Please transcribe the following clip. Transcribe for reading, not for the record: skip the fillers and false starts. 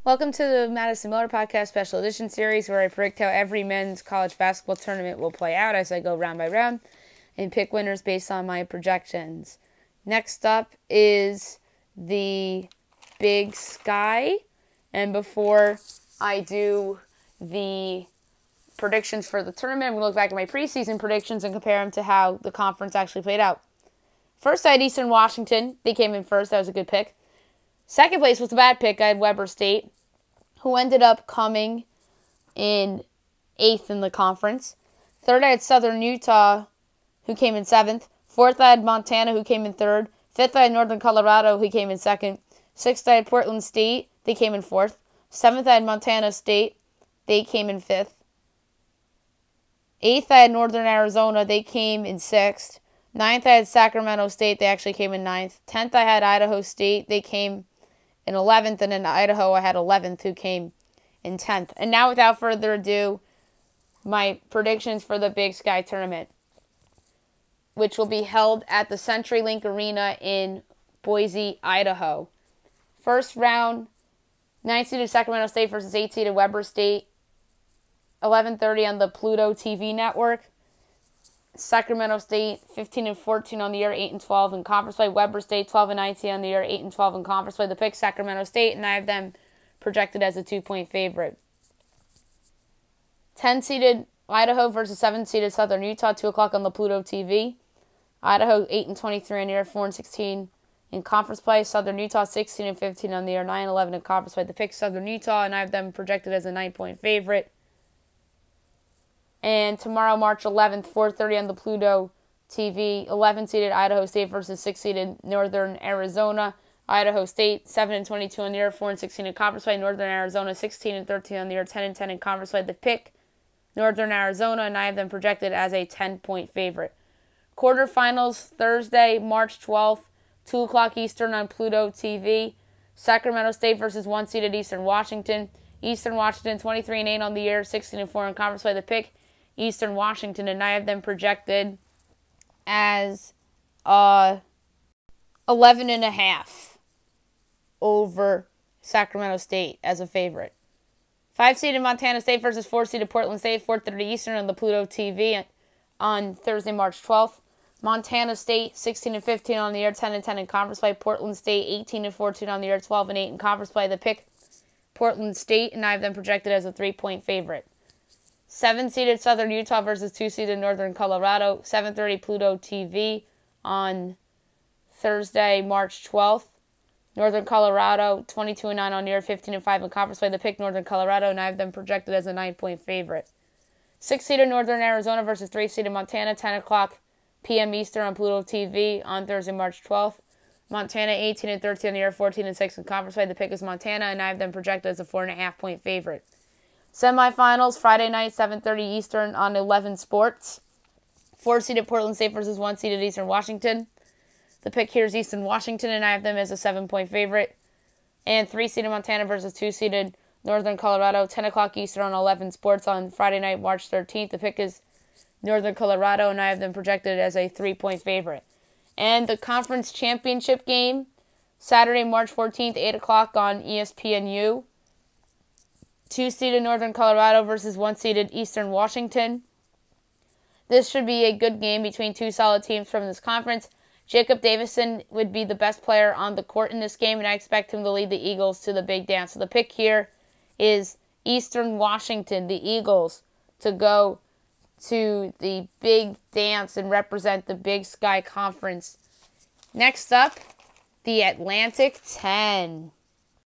Welcome to the Madison Miller Podcast Special Edition Series, where I predict how every men's college basketball tournament will play out as I go round by round and pick winners based on my projections. Next up is the Big Sky, and before I do the predictions for the tournament, I'm going to look back at my preseason predictions and compare them to how the conference actually played out. First, I had Eastern Washington. They came in first. That was a good pick. Second place was a bad pick. I had Weber State, who ended up coming in 8th in the conference. Third, I had Southern Utah, who came in 7th. Fourth, I had Montana, who came in 3rd. Fifth, I had Northern Colorado, who came in 2nd. Sixth, I had Portland State. They came in 4th. Seventh, I had Montana State. They came in 5th. Eighth, I had Northern Arizona. They came in 6th. Ninth, I had Sacramento State. They actually came in 9th. 10th, I had Idaho State. They came in 11th, and in Idaho I had 11th, who came in 10th. And now, without further ado, my predictions for the Big Sky Tournament, which will be held at the CenturyLink Arena in Boise, Idaho. First round, 9th-seeded Sacramento State versus 8th-seeded Weber State, 11:30 on the Pluto TV network. Sacramento State 15-14 on the year, 8-12 in conference play. Weber State 12-19 on the year, 8-12 in conference play. The pick Sacramento State, and I have them projected as a 2-point favorite. 10-seeded Idaho versus 7-seeded Southern Utah, 2 o'clock on the Pluto TV. Idaho 8-23 on the year, 4-16 in conference play. Southern Utah 16-15 on the year, 9-11 in conference play. The pick Southern Utah, and I have them projected as a 9-point favorite. And tomorrow, March 11th, 4:30 on the Pluto TV, 11-seeded Idaho State versus 6-seeded Northern Arizona. Idaho State 7-22 on the year, 4-16 in conference play. Northern Arizona 16-13 on the year, 10-10 in conference play. The pick Northern Arizona, and I have them projected as a 10-point favorite. Quarterfinals Thursday, March 12th, 2 o'clock Eastern on Pluto TV. Sacramento State versus 1-seeded Eastern Washington. Eastern Washington 23-8 on the year, 16-4 in conference play. The pick Eastern Washington, and I have them projected as 11.5 over Sacramento State as a favorite. 5-seeded Montana State versus 4-seeded Portland State, 4:30 Eastern on the Pluto TV on Thursday, March 12th. Montana State 16-15 on the year, 10-10 in conference play. Portland State 18-14 on the year, 12-8 in conference play. The pick Portland State, and I have them projected as a 3-point favorite. 7-seeded Southern Utah versus 2-seeded Northern Colorado, 7:30 Pluto TV on Thursday, March 12th. Northern Colorado, 22-9 on the year, 15-5 in conference play. The pick Northern Colorado, and I have them projected as a 9-point favorite. 6-seeded Northern Arizona versus 3-seeded Montana, 10 o'clock p.m. Eastern on Pluto TV on Thursday, March 12th. Montana, 18-13 on the year, 14-6 in conference play. The pick is Montana, and I have them projected as a 4.5-point favorite. Semifinals, Friday night, 7:30 Eastern on 11 Sports. 4-seeded Portland State versus 1-seeded Eastern Washington. The pick here is Eastern Washington, and I have them as a 7-point favorite. And 3-seeded Montana versus 2-seeded Northern Colorado, 10 o'clock Eastern on 11 Sports on Friday night, March 13th. The pick is Northern Colorado, and I have them projected as a 3-point favorite. And the conference championship game, Saturday, March 14th, 8 o'clock on ESPNU. 2-seeded Northern Colorado versus 1-seeded Eastern Washington. This should be a good game between two solid teams from this conference. Jacob Davison would be the best player on the court in this game, and I expect him to lead the Eagles to the big dance. So the pick here is Eastern Washington, the Eagles, to go to the big dance and represent the Big Sky Conference. Next up, the Atlantic 10.